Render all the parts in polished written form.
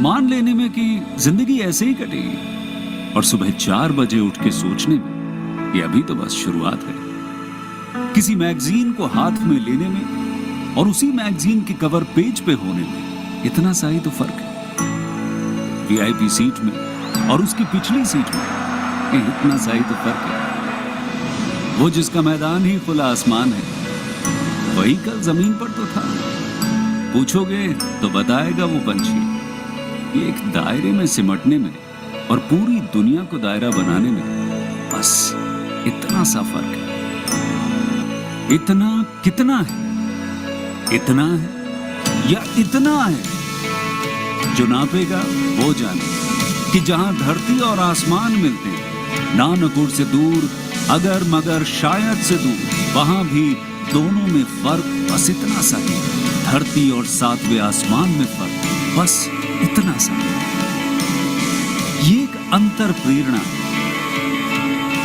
मान लेने में कि जिंदगी ऐसे ही कटेगी और सुबह 4 बजे उठ के सोचने में कि अभी तो बस शुरुआत है। किसी मैगजीन को हाथ में लेने में और उसी मैगजीन के कवर पेज पे होने में इतना सा ही तो फर्क है। वीआईपी सीट में और उसकी पिछली सीट में इतना सा ही तो फर्क है। वो जिसका मैदान ही खुला आसमान है, वही कल जमीन पर तो था। पूछोगे तो बताएगा वो पंछी, एक दायरे में सिमटने में और पूरी दुनिया को दायरा बनाने में बस इतना सा फर्क है। इतना कितना है? इतना है या इतना है? जो नापेगा वो जाने कि जहां धरती और आसमान मिलते हैं, नानकुर से दूर, अगर मगर शायद से दूर, वहां भी दोनों में फर्क बस इतना सा है। धरती और सातवें आसमान में फर्क बस इतना सा है। ये एक अंतर प्रेरणा है।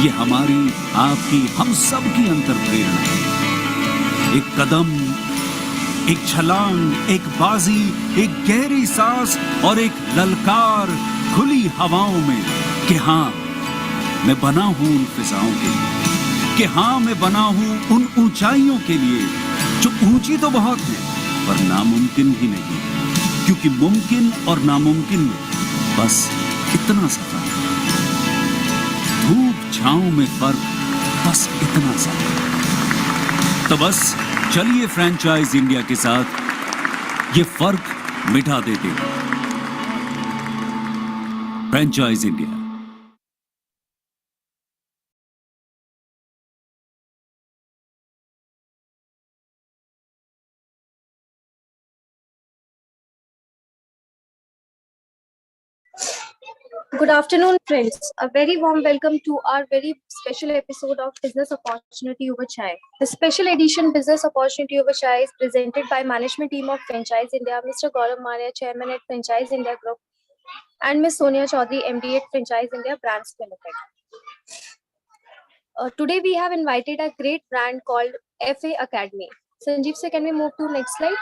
ये हमारी, आपकी, हम सब की अंतर प्रेरणा है। एक कदम, एक छलांग, एक बाजी, एक गहरी सांस और एक ललकार खुली हवाओं में कि हाँ, मैं बना हूं उन फिजाओं के लिए, कि हाँ, मैं बना हूं उन ऊंचाइयों के लिए जो ऊंची तो बहुत है पर नामुमकिन भी नहीं, क्योंकि मुमकिन और नामुमकिन में बस इतना सा फर्क है। धूप छांव में फर्क बस इतना सा। तो बस चलिए फ्रेंचाइज इंडिया के साथ ये फर्क मिटा देते हैं। Franchise India. Good afternoon, friends. A very warm welcome to our very special episode of Business Opportunity Over Chai. The special edition Business Opportunity Over Chai is presented by management team of Franchise India, Mr. Gaurav Maria, Chairman at Franchise India Group, and Ms. Sonia Chaudhary, MD at Franchise India Brands Limited. Today we have invited a great brand called FA Academy. Sanjeev, sir, can we move to next slide?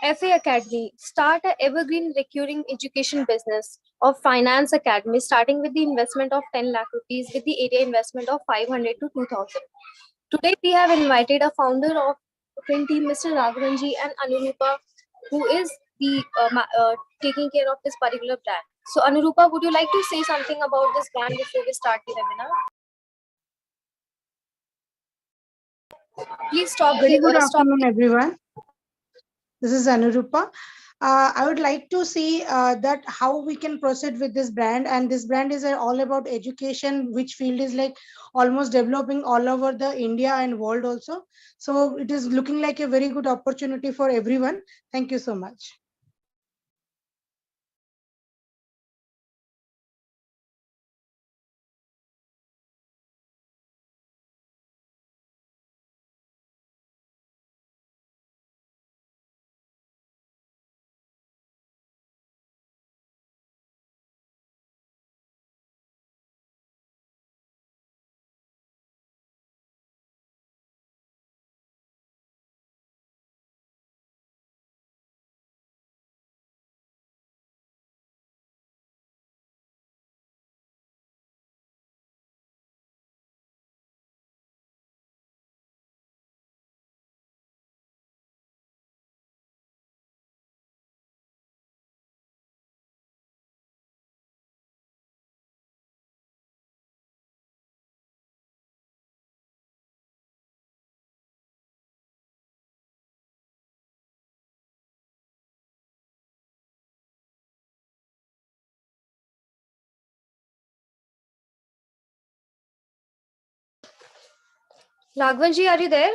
FA Academy, start a evergreen recurring education business of finance academy starting with the investment of 10 lakh rupees with the area investment of 500 to 2000. Today we have invited a founder of print team, Mr. Raghavanji and Anurupa, who is the taking care of this particular brand. So Anurupa, would you like to say something about this brand before we start the webinar? Please stop. Very good afternoon, everyone. This is Anurupa. I would like to see that how we can proceed with this brand, and this brand is all about education, which field is like almost developing all over the India and world also. So it is looking like a very good opportunity for everyone. Thank you so much. Raghavanji, are you there?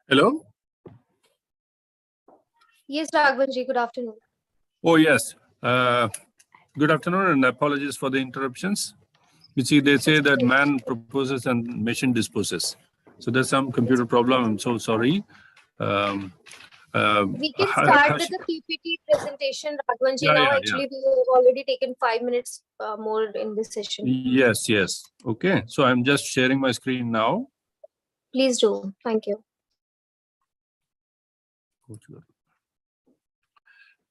Hello? Yes, Raghavanji, good afternoon. Oh, yes. Good afternoon, and apologies for the interruptions. You see, they say that man proposes and machine disposes. So there's some computer problem. I'm so sorry. We can start with the PPT presentation, Raghavanji. Now, actually, we have already taken 5 minutes more in this session. Yes, yes. Okay. So I'm just sharing my screen now. Please do. Thank you.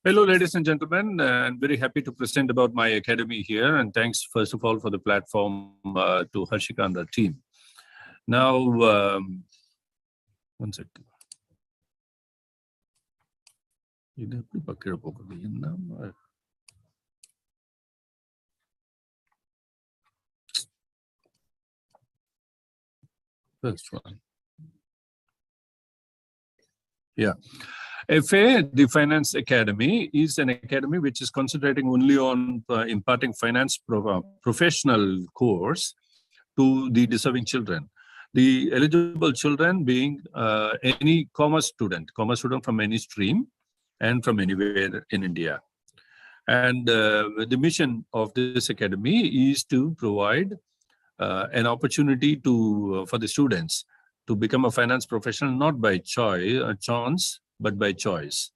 Hello, ladies and gentlemen. I'm very happy to present about my academy here. And thanks, first of all, for the platform to Harshika and the team. Now, one second. First one. Yeah. FA, the Finance Academy, is an academy which is concentrating only on imparting finance professional course to the deserving children. The eligible children being any commerce student from any stream and from anywhere in India. And the mission of this academy is to provide an opportunity for the students to become a finance professional, not by chance, but by choice.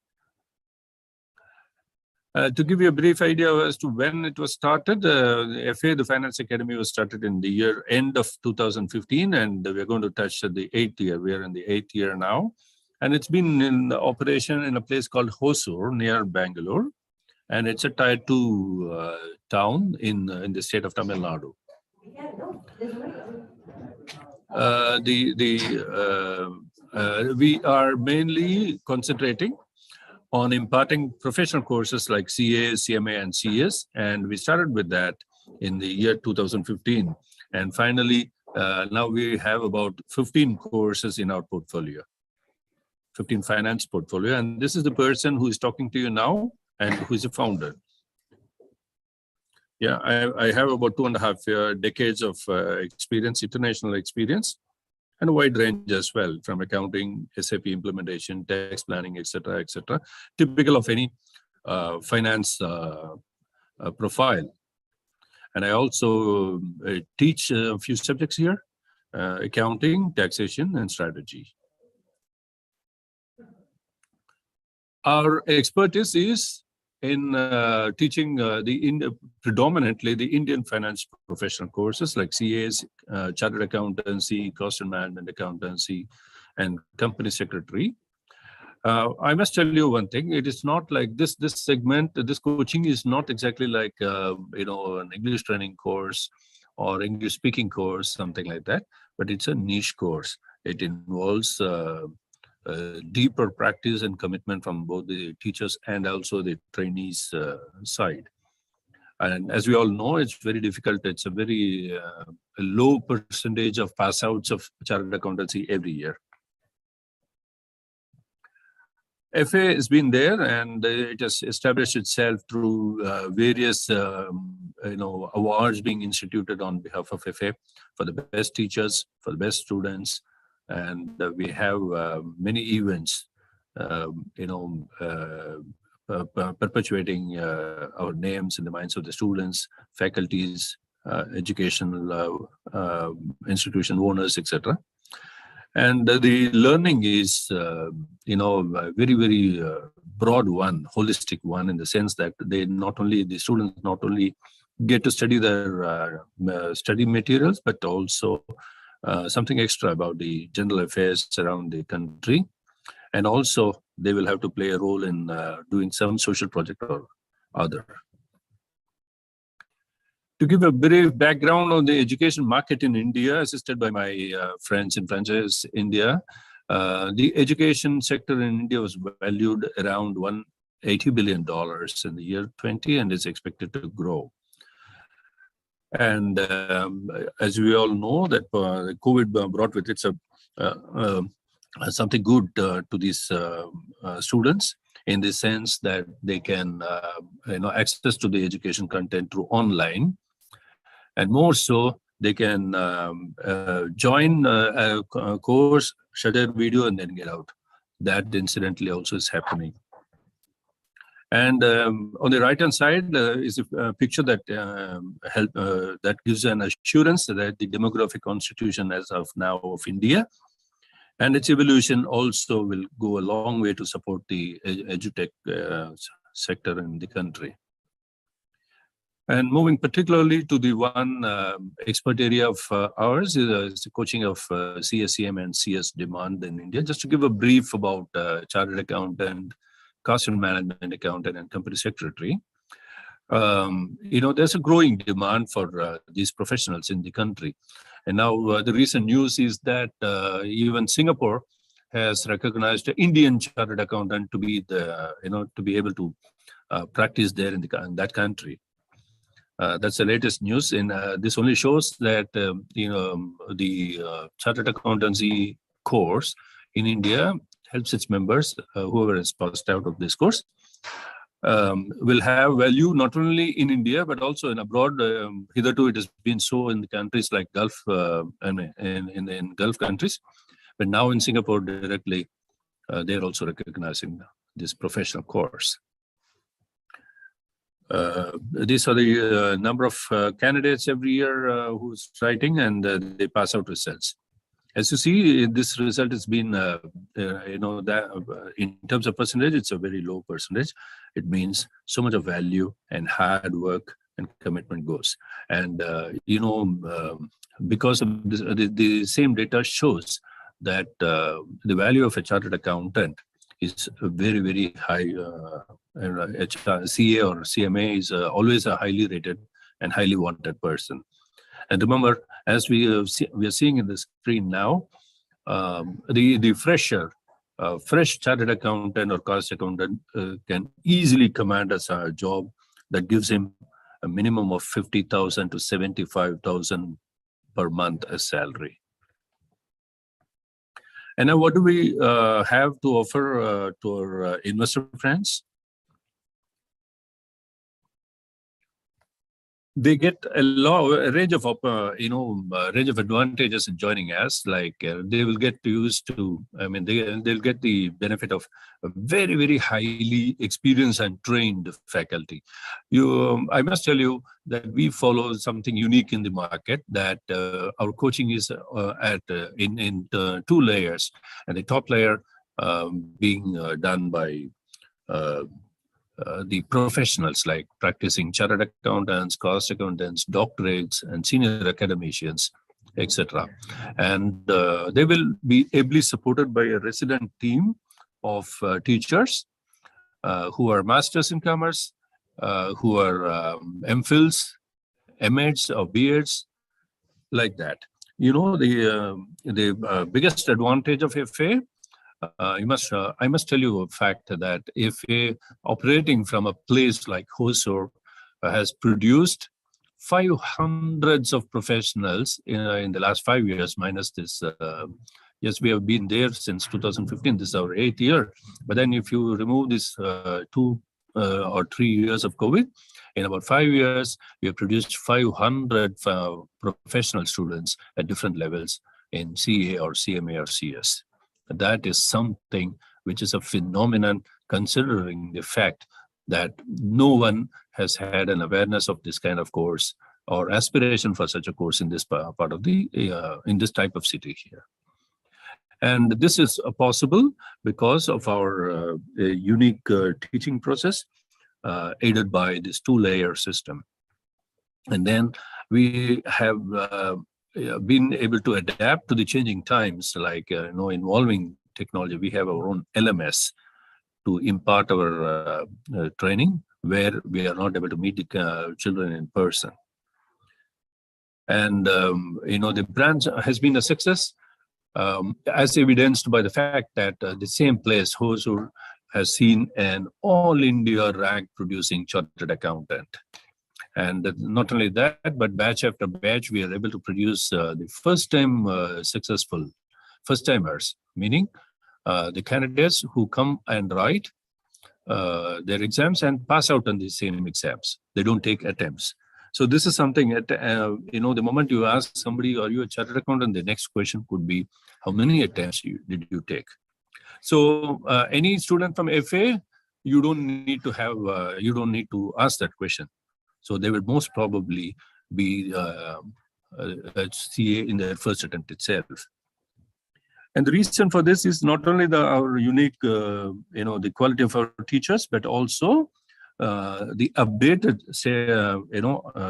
To give you a brief idea as to when it was started, FA, the Finance Academy, was started in the end of 2015, and we're going to touch the 8th year. We are in the 8th year now. And it's been in operation in a place called Hosur near Bangalore. And it's a tier 2 town in the state of Tamil Nadu. We are mainly concentrating on imparting professional courses like CA, CMA, and CS. And we started with that in the year 2015. And finally, now we have about 15 courses in our portfolio, 15 finance portfolio. And this is the person who is talking to you now and who is a founder. Yeah, I have about 2.5 decades of experience, international experience, and a wide range as well, from accounting, SAP implementation, tax planning, etc., etc. Typical of any finance profile. And I also teach a few subjects here, accounting, taxation, and strategy. Our expertise is in teaching predominantly the Indian finance professional courses like CAs, Chartered Accountancy, Cost and Management Accountancy, and Company Secretary. I must tell you one thing: it is not like this segment. This coaching is not exactly like an English training course or English speaking course, something like that. But it's a niche course. It involves deeper practice and commitment from both the teachers and also the trainees side. And as we all know, it's very difficult. It's a very low percentage of pass outs of chartered accountancy every year. FA has been there, and it has established itself through various awards being instituted on behalf of FA for the best teachers, for the best students. And we have many events, perpetuating our names in the minds of the students, faculties, educational institution owners, etc. And the learning is, a very, very broad one, holistic one, in the sense that the students not only get to study their study materials, but also something extra about the general affairs around the country. And also they will have to play a role in doing some social project or other. To give a brief background on the education market in India, assisted by my friends in Franchise India, the education sector in India was valued around $180 billion in the year 20, and is expected to grow. And as we all know, that COVID brought with it something good to these students, in the sense that they can access to the education content through online, and more so they can join a course, share their video, and then get out. That incidentally also is happening. And on the right-hand side is a picture that that gives an assurance that the demographic constitution as of now of India and its evolution also will go a long way to support the edutech sector in the country. And moving particularly to the one expert area of ours is the coaching of CSCM and CS demand in India. Just to give a brief about chartered accountant, cost and management accountant, and company secretary. There's a growing demand for these professionals in the country. And now the recent news is that even Singapore has recognized an Indian chartered accountant to be to be able to practice there in that country. That's the latest news, and this only shows that the chartered accountancy course in India helps its members, whoever is passed out of this course, will have value not only in India but also in abroad. Hitherto, it has been so in the countries like Gulf, in Gulf countries, but now in Singapore directly, they're also recognizing this professional course. These are the number of candidates every year who's writing, and they pass out results. As you see, this result has been, that in terms of percentage, it's a very low percentage. It means so much of value and hard work and commitment goes. And, because of this, the same data shows that the value of a chartered accountant is very, very high. CA or CMA is always a highly rated and highly wanted person. And remember, as we are seeing in the screen now, the fresh chartered accountant or cost accountant can easily command a job that gives him a minimum of 50,000 to 75,000 per month as salary. And now, what do we have to offer to our investor friends? They get a range of advantages in joining us. Like they will get used to. They'll get the benefit of a very, very highly experienced and trained faculty. I must tell you that we follow something unique in the market. That our coaching is in 2 layers, and the top layer being done by the professionals like practicing chartered accountants, cost accountants, doctorates, and senior academicians, etc. And they will be ably supported by a resident team of teachers who are masters in commerce, who are MPhils, MEds or BEds, like that. The biggest advantage of FA, I must tell you a fact that FA operating from a place like Hosur has produced 500s of professionals in the last 5 years, minus this. Yes, we have been there since 2015. This is our 8th year. But then if you remove this 2 or 3 years of COVID, in about 5 years, we have produced 500 professional students at different levels in CA or CMA or CS. That is something which is a phenomenon, considering the fact that no one has had an awareness of this kind of course or aspiration for such a course in this part of the in this type of city here. And this is possible because of our unique teaching process aided by this 2-layer system. And then we have been able to adapt to the changing times, like involving technology. We have our own LMS to impart our training where we are not able to meet the children in person. And the brand has been a success, as evidenced by the fact that the same place, Hosur, has seen an all India rank producing chartered accountant. And not only that, but batch after batch, we are able to produce the first-time successful first-timers, meaning the candidates who come and write their exams and pass out on the same exams. They don't take attempts. So this is something that, the moment you ask somebody, are you a chartered accountant? The next question could be, how many attempts did you take? So any student from FA, you don't need to ask that question. So they would most probably be a CA in their first attempt itself. And the reason for this is not only our unique, the quality of our teachers, but also the updated,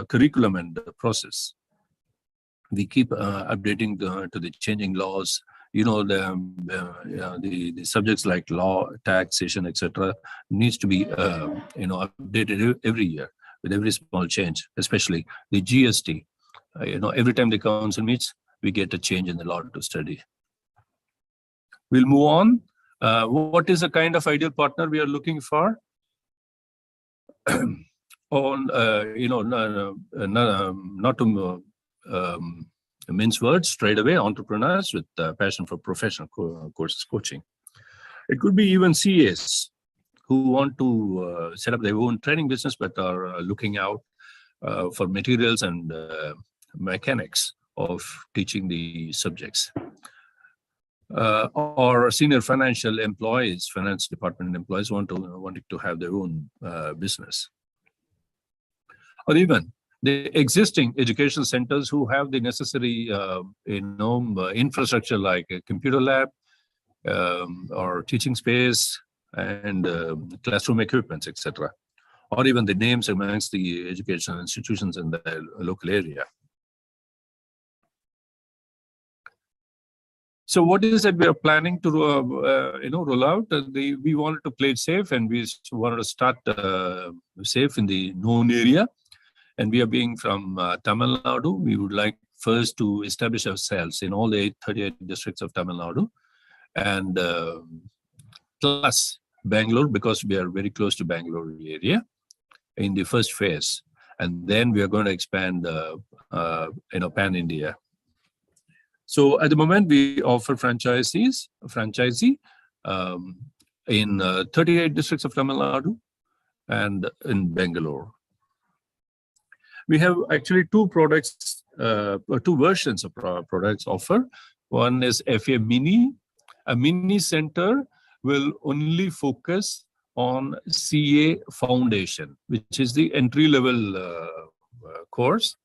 curriculum and the process. We keep updating to the changing laws. The subjects like law, taxation, etc., needs to be updated every year with every small change, especially the GST. Every time the council meets, we get a change in the law to study. We'll move on. What is the kind of ideal partner we are looking for? Not to mince words, straight away, entrepreneurs with passion for professional courses coaching. It could be even CAs who want to set up their own training business, but are looking out for materials and mechanics of teaching the subjects. Or senior financial employees, finance department employees wanting to have their own business. Or even the existing education centers who have the necessary infrastructure like a computer lab or teaching space and classroom equipments, etc. Or even the names amongst the educational institutions in the local area. So what is it we are planning to roll out? We wanted to play it safe, and we wanted to start safe in the known area. And we are being from Tamil Nadu. We would like first to establish ourselves in all the 38 districts of Tamil Nadu, and plus Bangalore, because we are very close to Bangalore area in the first phase. And then we are going to expand, pan-India. So at the moment, we offer franchisee in 38 districts of Tamil Nadu and in Bangalore. We have actually two products, two versions of products offer. One is FA Mini. A mini center will only focus on CA Foundation, which is the entry-level course,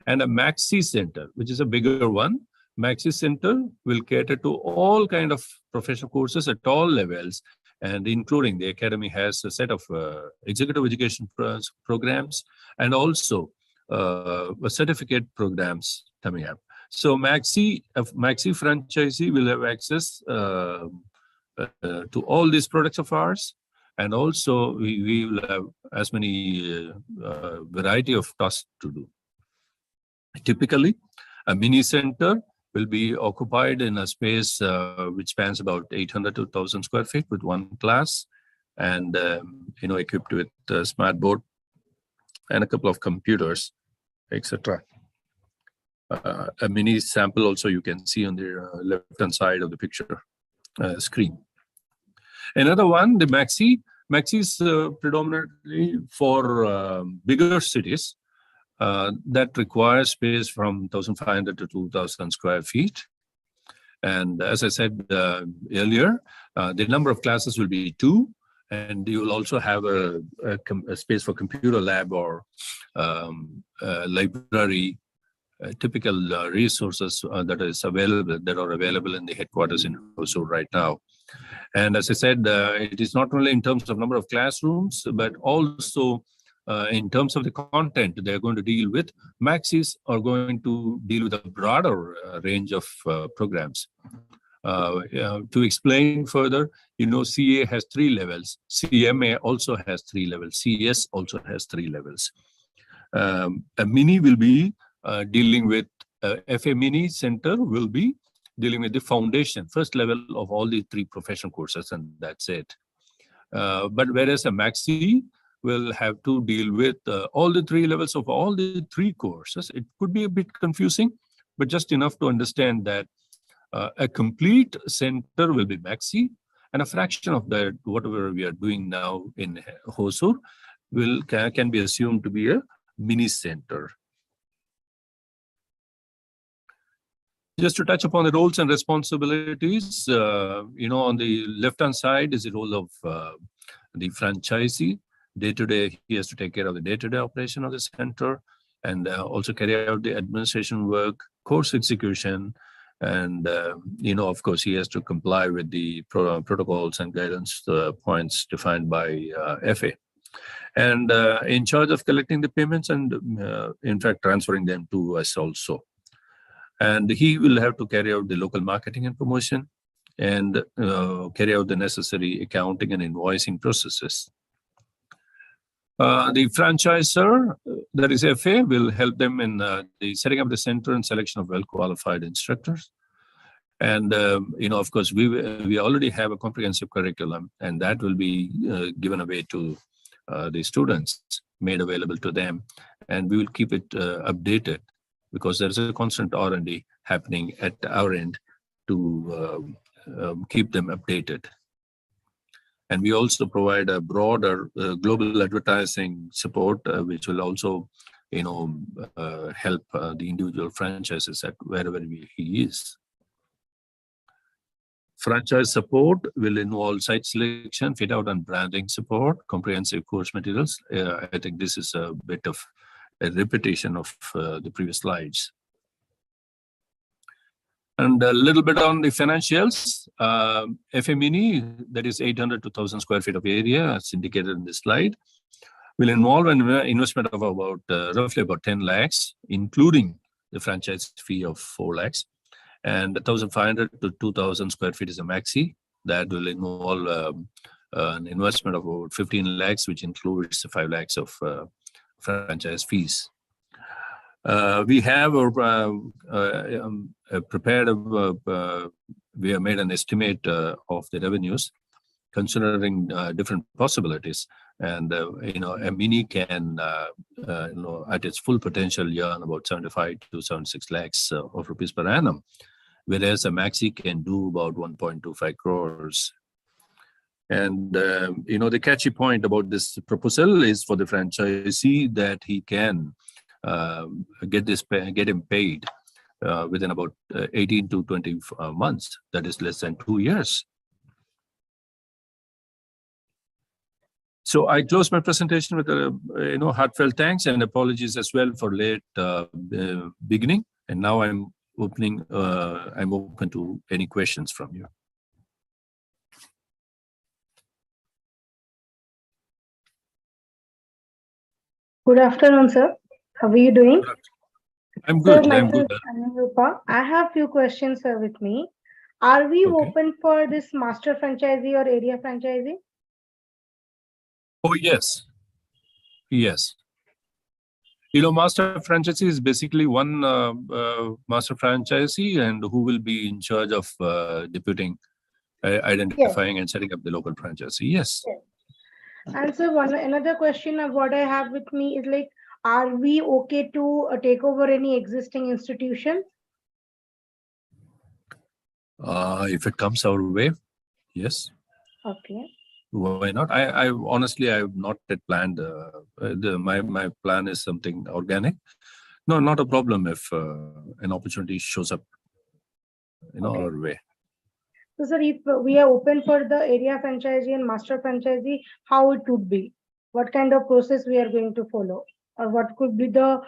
and a Maxi Center, which is a bigger one. Maxi Center will cater to all kind of professional courses at all levels, and including the academy has a set of executive education programs and also certificate programs coming up. So Maxi franchisee will have access to all these products of ours, and also we will have as many variety of tasks to do. Typically, a mini center will be occupied in a space which spans about 800 to 1,000 square feet with one class, and equipped with a smart board and a couple of computers, etc. A mini sample also you can see on the left-hand side of the picture screen. Another one, the Maxi. Maxi is predominantly for bigger cities that require space from 1,500 to 2,000 square feet. And as I said earlier, the number of classes will be 2, and you will also have a space for computer lab or library, typical resources that are available in the headquarters in Hosur right now. And as I said, it is not only in terms of number of classrooms, but also in terms of the content they're going to deal with. Maxis are going to deal with a broader range of programs. To explain further, CA has 3 levels. CMA also has 3 levels. CS also has 3 levels. A mini will be dealing with, FA Mini Center will be dealing with the foundation, first level of all the 3 professional courses, and that's it. But whereas a Maxi will have to deal with all the 3 levels of all the 3 courses. It could be a bit confusing, but just enough to understand that a complete center will be Maxi, and a fraction of that, whatever we are doing now in Hosur, can be assumed to be a mini center. Just to touch upon the roles and responsibilities, on the left-hand side is the role of the franchisee. Day-to-day, he has to take care of the day-to-day operation of the center and also carry out the administration work, course execution, and, of course, he has to comply with the protocols and guidance points defined by FA. And in charge of collecting the payments and, in fact, transferring them to us also. And he will have to carry out the local marketing and promotion and carry out the necessary accounting and invoicing processes. The franchisor, that is FA, will help them in the setting up the center and selection of well-qualified instructors. And, of course, we already have a comprehensive curriculum, and that will be given away to the students, made available to them. And we will keep it updated, because there is a constant R&D happening at our end to keep them updated. And we also provide a broader global advertising support, which will also, help the individual franchises at wherever he is. Franchise support will involve site selection, fit out and branding support, comprehensive course materials. I think this is a bit of a repetition of the previous slides. And a little bit on the financials. FA Mini, that is 800 to 1,000 square feet of area, as indicated in this slide, will involve an investment of about roughly about 10 lakhs, including the franchise fee of 4 lakhs. And 1,500 to 2,000 square feet is a maxi. That will involve an investment of about 15 lakhs, which includes 5 lakhs of franchise fees. We have prepared, we have made an estimate of the revenues, considering different possibilities. And, a mini can, at its full potential, earn about 75 to 76 lakhs of rupees per annum, whereas a maxi can do about 1.25 crores. And, the catchy point about this proposal is for the franchisee that he can get him paid within about 18 to 20 months. That is less than 2 years. So I close my presentation with heartfelt thanks and apologies as well for late beginning. And now I'm open to any questions from you. Good afternoon, sir. How are you doing? I'm good. Sir, I'm good. Anurupa, I have few questions, sir, with me. Are we open for this master franchisee or area franchisee? Oh, yes. Yes. Master franchisee is basically one master franchisee and who will be in charge of deputing, identifying and setting up the local franchisee. Yes. And so another question of what I have with me is like, are we okay to take over any existing institutions? If it comes our way, yes. Okay. Why not? I honestly, I have not yet planned. My plan is something organic. No, not a problem if an opportunity shows up in our way. So, sir, if we are open for the area franchisee and master franchisee, how it would be? What kind of process we are going to follow? Or what could be the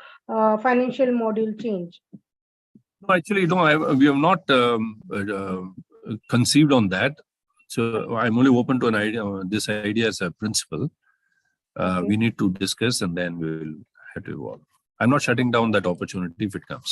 financial model change? No, actually, no, we have not conceived on that. So I'm only open to an idea. This idea as a principle. We need to discuss and then we will have to evolve. I'm not shutting down that opportunity if it comes.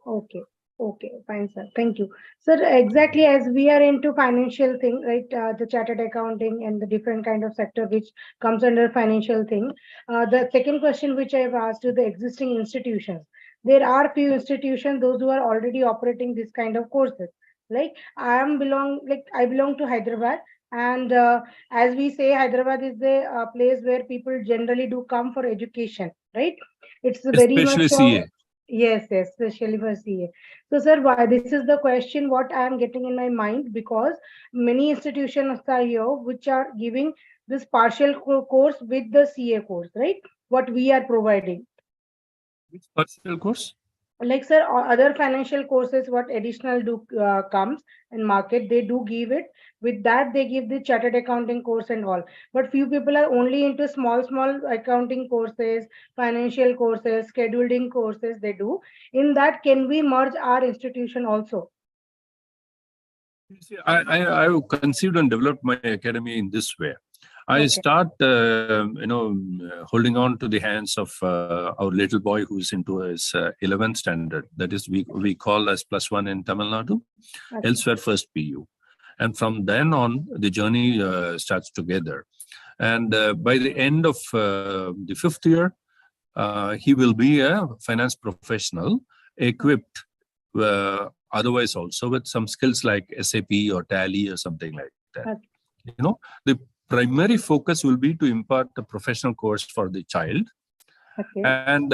Okay. Okay, fine, sir. Thank you. Sir, exactly as we are into financial thing, right? The chartered accounting and the different kind of sector which comes under financial thing. The second question which I have asked to the existing institutions. There are few institutions, those who are already operating this kind of courses. Like I belong to Hyderabad, and as we say, Hyderabad is the place where people generally do come for education, right? It's very much CA. Yes, especially for CA. So, sir, why this is the question what I am getting in my mind, because many institutions are here which are giving this partial course with the CA course, right? What we are providing. Which partial course? Like, sir, other financial courses, what additional do comes in market, they do give it. With that, they give the chartered accounting course and all. But few people are only into small accounting courses, financial courses, scheduling courses they do. In that, can we merge our institution also? You see, I conceived and developed my academy in this way. I Okay. start, holding on to the hands of our little boy who's into his 11th standard. That is, we call as +1 in Tamil Nadu, Okay. elsewhere first PU. And from then on, the journey starts together. And by the end of the 5th year, he will be a finance professional equipped otherwise also with some skills like SAP or Tally or something like that. Okay. The primary focus will be to impart a professional course for the child. Okay. And,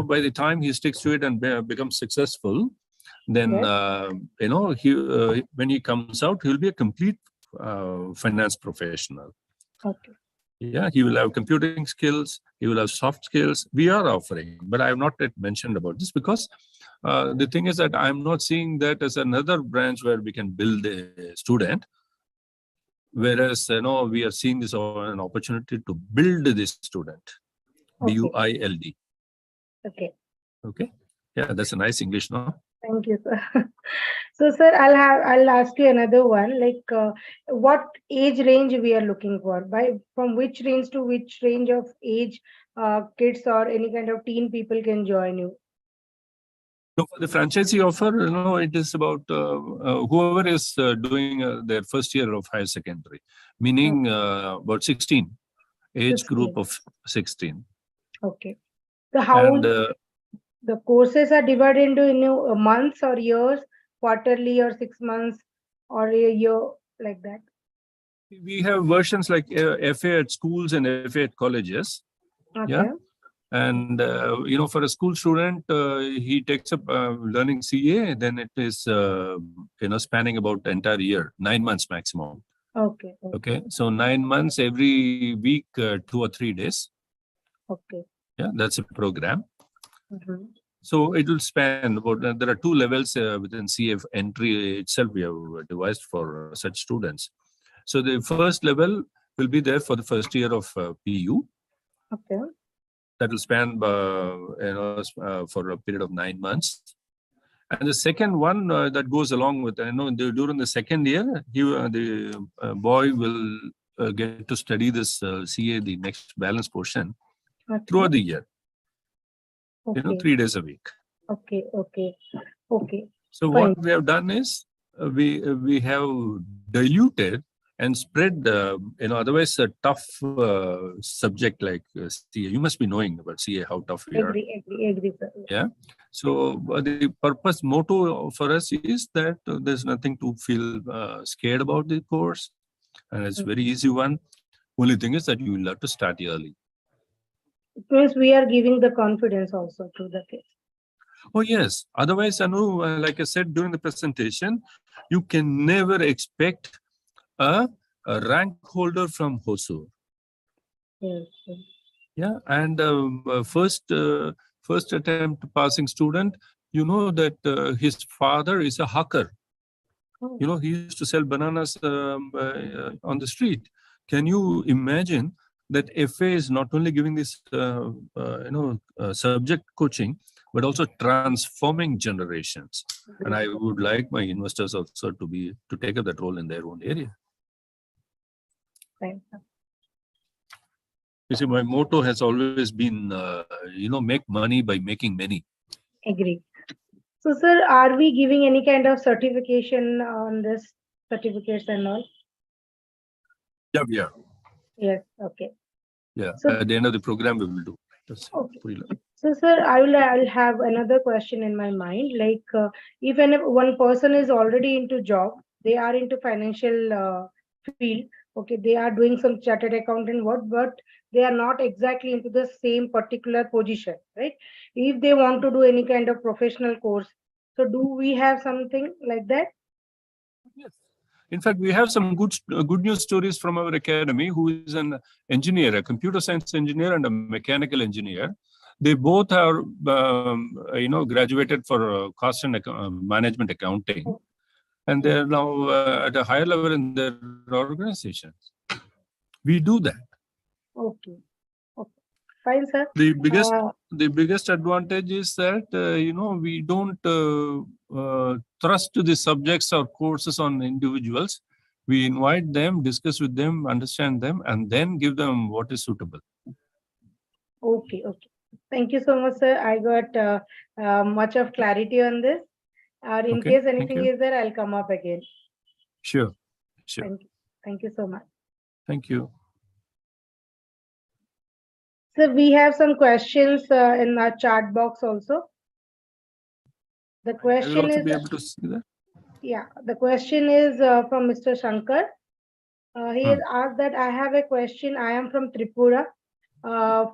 by the time he sticks to it and becomes successful, then, Yes. when he comes out, he'll be a complete finance professional. Okay. Yeah, he will have computing skills, he will have soft skills. We are offering, but I have not yet mentioned about this because the thing is that I'm not seeing that as another branch where we can build a student. Whereas, we are seeing this as an opportunity to build this student. Okay. BUILD. Okay. Okay. Yeah, that's a nice English, no? Thank you, sir. So, sir, I'll ask you another one. Like, what age range we are looking for? From which range to which range of age kids or any kind of teen people can join you? So for the franchisee offer, it is about whoever is doing their first year of higher secondary, meaning about 16, age 16. group of 16. Okay. So how And the courses are divided into months or years, quarterly or 6 months or a year, like that? we have versions like FA at schools and FA at colleges. Okay. Yeah. And, for a school student, he takes up learning CA, then it is, spanning about the entire year, 9 months maximum. Okay. Okay. So 9 months, every week, 2 or 3 days. Okay. Yeah, that's a program. Mm-hmm. So it will span about, there are 2 levels within CA entry itself we have devised for such students. So the first level will be there for the first year of PU. Okay. That will span, for a period of 9 months. And the second one that goes along with, during the second year, the boy will get to study this CA, the next balance portion, Okay. throughout the year. Okay. 3 days a week. Okay. So Fine. what we have done is we have diluted and spread, otherwise a tough subject like CA. You must be knowing about CA, how tough we are. Agree, sir. Yeah. So the motto for us is that there's nothing to feel scared about the course. And it's very easy one. Only thing is that you will have to start early. It means we are giving the confidence also to the kids. Oh, yes. Otherwise, Anu, like I said during the presentation, you can never expect a rank holder from Hosur. Yes. Yeah. And first attempt passing student, that his father is a hawker. Oh. He used to sell bananas on the street. Can you imagine that FA is not only giving this, subject coaching, but also transforming generations? And I would like my investors also to take up that role in their own area. Right. You see, my motto has always been, make money by making many. Agree. So, sir, are we giving any kind of certification on this, certificates and all? Yeah, we are. Yes. Okay. Yeah. So, at the end of the program, we will do. okay. So, sir, I'll have another question in my mind. Like, even if one person is already into job, they are into financial field. Okay, they are doing some chartered accountant work, but they are not exactly into the same particular position, right? If they want to do any kind of professional course, so do we have something like that? Yes. In fact, we have some good news stories from our academy, who is an engineer, a computer science engineer and a mechanical engineer. They both are, graduated for cost and management accounting, and they are now at a higher level in their organizations. We do that. Okay. Okay. Fine, sir. The biggest advantage is that we don't thrust the subjects or courses on individuals. We invite them, discuss with them, understand them, and then give them what is suitable. Okay. Okay. Thank you so much, sir. I got much of clarity on this. In Okay, case thank anything you. is there, I'll come up again. Sure. Sure. Thank you. Thank you so much. Thank you. So we have some questions in our chat box also. The I will question also is, be able to see that. yeah, the question is from Mr. Shankar. He has asked that I have a question. I am from Tripura.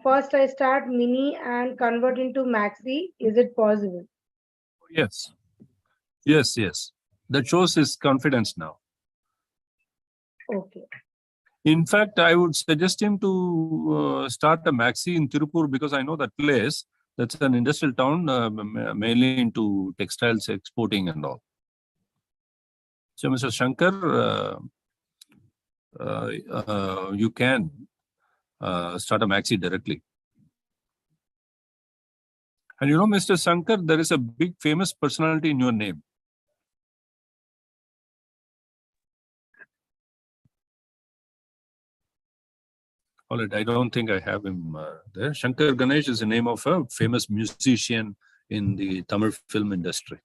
First, I start mini and convert into maxi. Is it possible? Yes. Yes, yes. That shows his confidence now. Okay. In fact, I would suggest him to start a maxi in Tirupur, because I know that place. That's an industrial town, mainly into textiles exporting and all. So, Mr. Shankar, you can start a maxi directly. And you know, Mr. Shankar, there is a big famous personality in your name. All right, I don't think I have him there. Shankar Ganesh is the name of a famous musician in the Tamil film industry.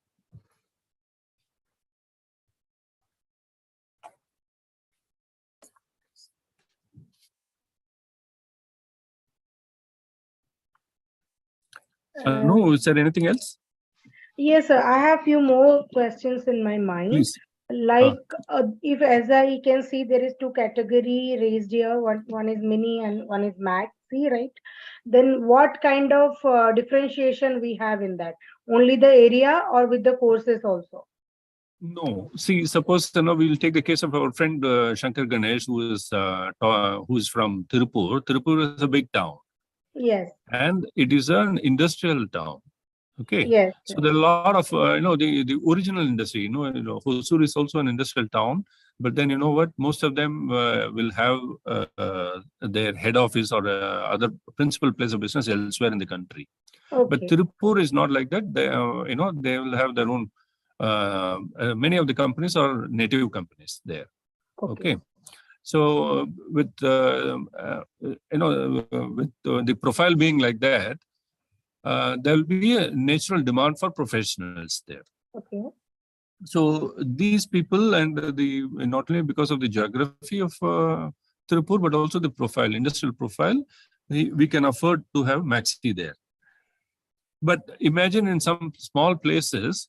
No, is there anything else? Yes, sir. I have few more questions in my mind. Please. Like, if as I can see, there is two category raised here. One is mini and one is maxi, right? Then what kind of differentiation we have in that? Only the area or with the courses also? No. See, suppose we'll take the case of our friend Shankar Ganesh, who is from Tirupur. Tirupur is a big town. Yes. And it is an industrial town. Okay. Yes. So there are a lot of the original industry. Hosur is also an industrial town, but then you know what? Most of them will have their head office or other principal place of business elsewhere in the country. Okay. But Tirupur is not like that. They will have their own. Many of the companies are native companies there. Okay. So with the profile being like that, there will be a natural demand for professionals there. Okay. So these people, and not only because of the geography of Tirupur, but also the profile, industrial profile, we can afford to have maxi there. But imagine in some small places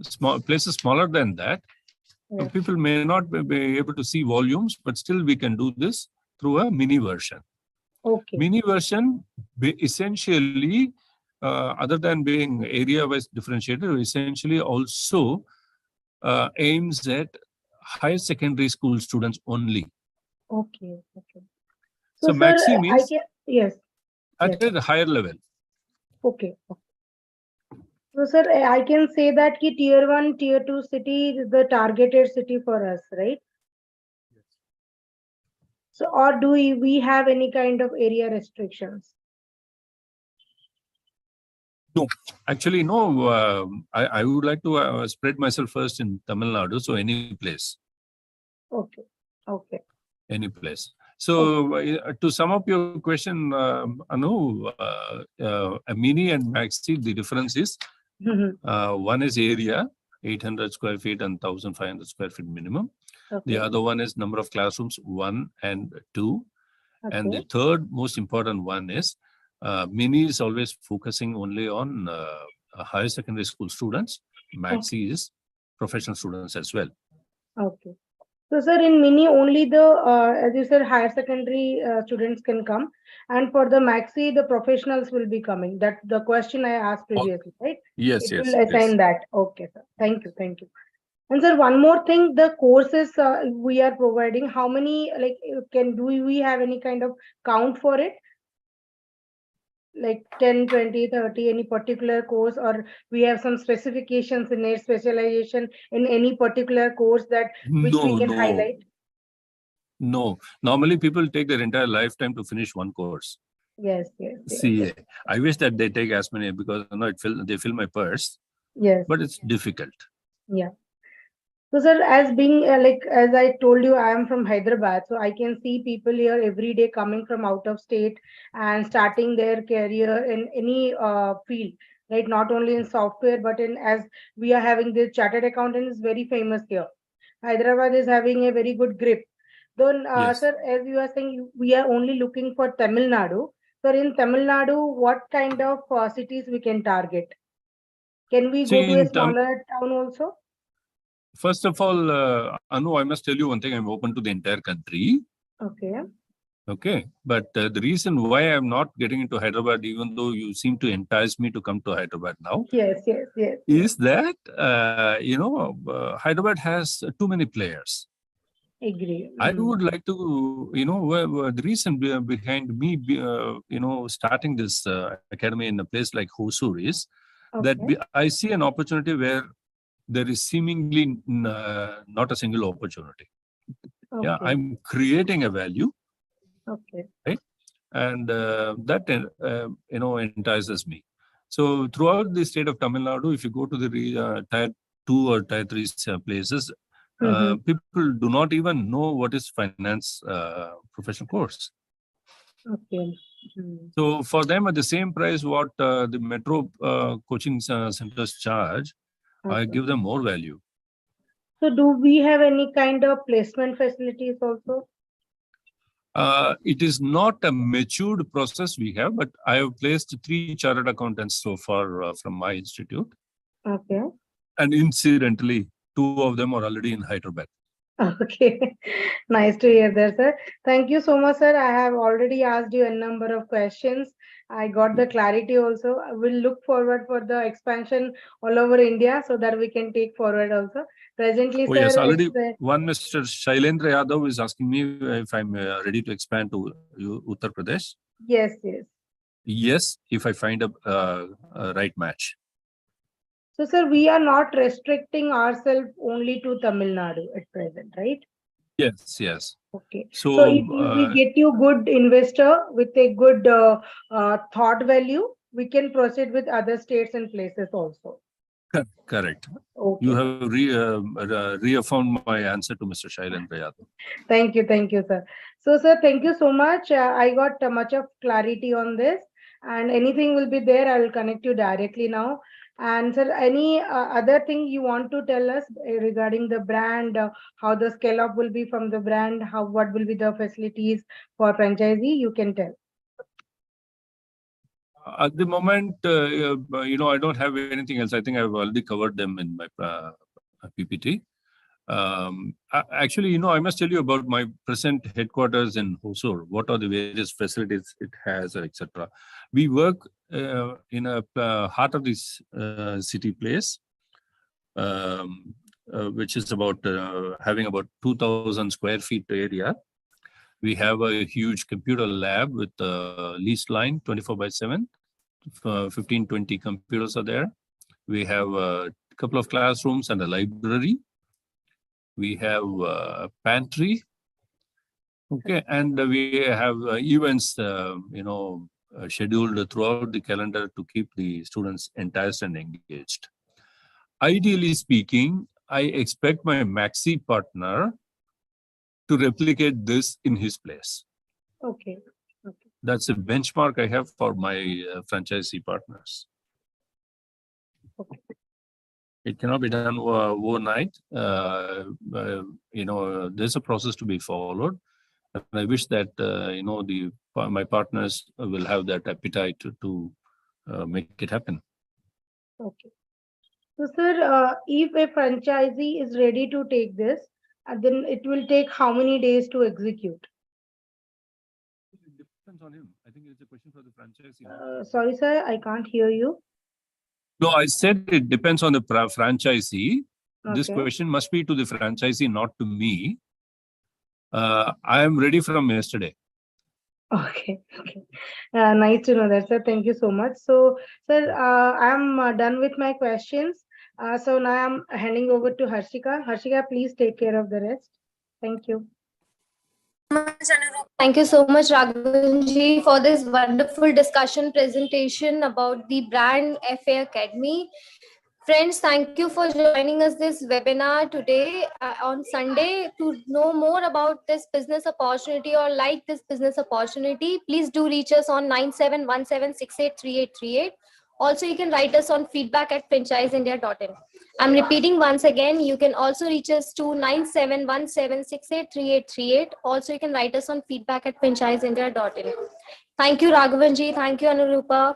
smaller than that, people may not be able to see volumes, but still we can do this through a mini version. Okay. Mini version essentially, other than being area-wise differentiated, essentially also aims at higher secondary school students only. Okay. Okay. So sir, maxi means yes. At a higher level. Okay. So, sir, I can say that tier 1, tier 2 city is the targeted city for us, right? Yes. So, or do we have any kind of area restrictions? No, actually, no. I would like to spread myself first in Tamil Nadu, so any place. Okay. Okay. Any place. So, to sum up your question, Anu, a mini and maxi, the difference is one is area, 800 square feet and 1,500 square feet minimum. Okay. The other one is number of classrooms, 1 and 2. Okay. And the third most important one is mini is always focusing only on higher secondary school students. Maxi is professional students as well. Okay. So, sir, in mini only the, as you said, higher secondary students can come, and for the maxi, the professionals will be coming. That the question I asked previously, right? Yes, it will assign that. Okay, sir. Thank you. Thank you. And sir, one more thing, the courses we are providing, how many, do we have any kind of count for it? like 10, 20, 30, any particular course, or we have some specifications in it, specialization in any particular course that which we can highlight? No. Normally, people take their entire lifetime to finish one course. Yes, yes, yes. CA. I wish that they take as many because they fill my purse, Yes. but it's difficult. Yeah. So, sir, as being as I told you, I am from Hyderabad, so I can see people here every day coming from out of state and starting their career in any field, right? Not only in software, but in, as we are having this chartered accountant is very famous here. Hyderabad is having a very good grip. Then, Yes. sir, as you are saying, we are only looking for Tamil Nadu. So, in Tamil Nadu, what kind of cities we can target? Can we go See, to a smaller town also? first of all, Anu, I must tell you one thing. I'm open to the entire country. Okay. Okay. But the reason why I'm not getting into Hyderabad, even though you seem to entice me to come to Hyderabad now, Yes, yes, yes. is that, Hyderabad has too many players. Agree. I would like to, the reason behind me, starting this academy in a place like Hosur is that I see an opportunity where there is seemingly not a single opportunity. Okay. Yeah, I'm creating a value. Okay. Right, and that entices me. So throughout the state of Tamil Nadu, if you go to the tier 2 or tier 3 places, people do not even know what is finance professional course. Okay. So for them, at the same price what the metro coaching centers charge, I give them more value. So do we have any kind of placement facilities also? It is not a matured process we have, but I have placed 3 chartered accountants so far from my institute. Okay. And incidentally, 2 of them are already in Hyderabad. Okay. Nice to hear that, sir. Thank you so much, sir. I have already asked you a number of questions. I got the clarity also. I will look forward for the expansion all over India so that we can take forward also. Presently, sir. Yes, already one Mr. Shailendra Yadav is asking me if I'm ready to expand to Uttar Pradesh. Yes, yes. Yes, if I find a right match. So, sir, we are not restricting ourselves only to Tamil Nadu at present, right? Yes, yes. Okay. So if we get you good investor with a good thought value, we can proceed with other states and places also. Correct. Okay. You have reaffirmed my answer to Mr. Shailendra Yadav. Thank you, sir. So, sir, thank you so much. I got much of clarity on this, and anything will be there. I will connect you directly now. And sir, any other thing you want to tell us regarding the brand, how the scale up will be from the brand, what will be the facilities for franchisee? You can tell. At the moment, I don't have anything else. I think I've already covered them in my PPT. Actually, I must tell you about my present headquarters in Hosur. What are the various facilities it has, etc. We work in a heart of this city place, which is about having about 2,000 square feet area. We have a huge computer lab with a leased line 24/7. 15, 20 computers are there. We have a couple of classrooms and a library. We have a pantry. Okay, and we have events, scheduled throughout the calendar to keep the students enticed and engaged. Ideally speaking, I expect my Maxi partner to replicate this in his place. Okay. That's a benchmark I have for my franchisee partners. Okay. It cannot be done overnight. There's a process to be followed. And I wish that, my partners will have that appetite to make it happen. Okay. So, sir, if a franchisee is ready to take this, then it will take how many days to execute? It depends on him. I think it's a question for the franchisee. Sorry, sir, I can't hear you. No, I said it depends on the franchisee. Okay. This question must be to the franchisee, not to me. I am ready from yesterday. Okay, okay. Nice to know that, sir. Thank you so much. So, sir, I'm done with my questions. So now I'm handing over to Harshika. Harshika, please take care of the rest. Thank you. Thank you so much, Raghavanji, for this wonderful discussion presentation about the brand FA Academy. Friends, thank you for joining us this webinar today on Sunday. To know more about this business opportunity or like this business opportunity, please do reach us on 9717683838. Also, you can write us on feedback@franchiseindia.in. I'm repeating once again, you can also reach us to 9717683838. Also, you can write us on feedback@franchiseindia.in. Thank you, Raghavanji. Thank you, Anurupa.